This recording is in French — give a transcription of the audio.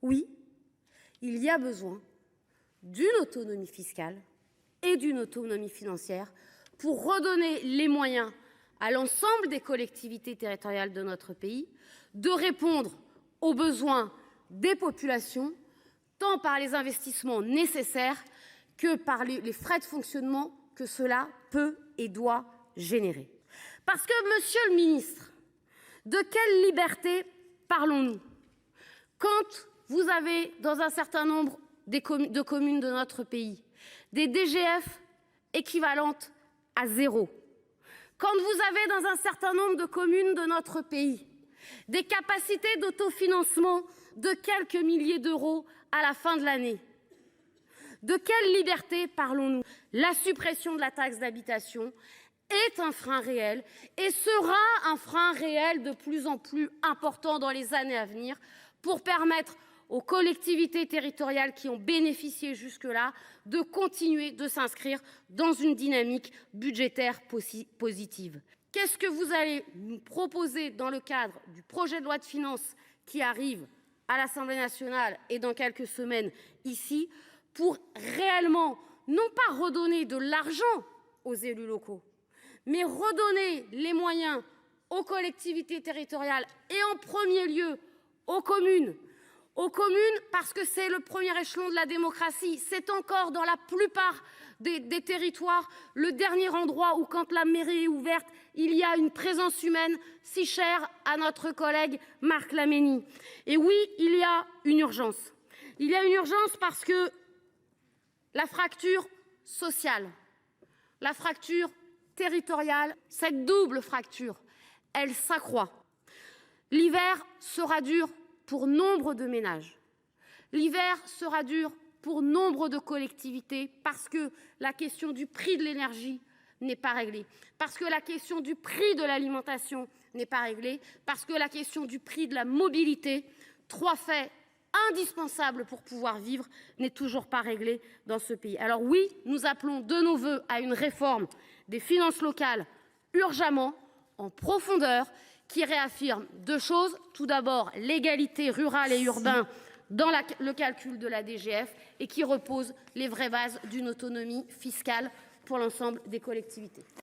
Oui, il y a besoin d'une autonomie fiscale et d'une autonomie financière pour redonner les moyens à l'ensemble des collectivités territoriales de notre pays de répondre aux besoins des populations, tant par les investissements nécessaires que par les frais de fonctionnement que cela peut et doit générer. Parce que, monsieur le ministre, de quelle liberté parlons-nous quand vous avez, dans un certain nombre de communes de notre pays, des DGF équivalentes à 0, quand vous avez, dans un certain nombre de communes de notre pays, des capacités d'autofinancement de quelques milliers d'euros à la fin de l'année? De quelle liberté parlons-nous? La suppression de la taxe d'habitation est un frein réel et sera un frein réel de plus en plus important dans les années à venir pour permettre aux collectivités territoriales qui ont bénéficié jusque-là de continuer de s'inscrire dans une dynamique budgétaire positive. Qu'est-ce que vous allez nous proposer dans le cadre du projet de loi de finances qui arrive à l'Assemblée nationale et dans quelques semaines ici pour réellement, non pas redonner de l'argent aux élus locaux, mais redonner les moyens aux collectivités territoriales et en premier lieu aux communes parce que c'est le premier échelon de la démocratie. C'est encore dans la plupart des territoires le dernier endroit où, quand la mairie est ouverte, il y a une présence humaine si chère à notre collègue Marc Laménie. Et oui, il y a une urgence. Il y a une urgence parce que la fracture sociale, la fracture territoriale, cette double fracture, elle s'accroît. L'hiver sera dur pour nombre de ménages. L'hiver sera dur pour nombre de collectivités parce que la question du prix de l'énergie n'est pas réglée, parce que la question du prix de l'alimentation n'est pas réglée, parce que la question du prix de la mobilité, 3 faits indispensables pour pouvoir vivre, n'est toujours pas réglée dans ce pays. Alors oui, nous appelons de nos vœux à une réforme des finances locales urgemment, en profondeur, qui réaffirme 2 choses. Tout d'abord, l'égalité rurale et urbaine dans le calcul de la DGF et qui repose les vraies bases d'une autonomie fiscale pour l'ensemble des collectivités.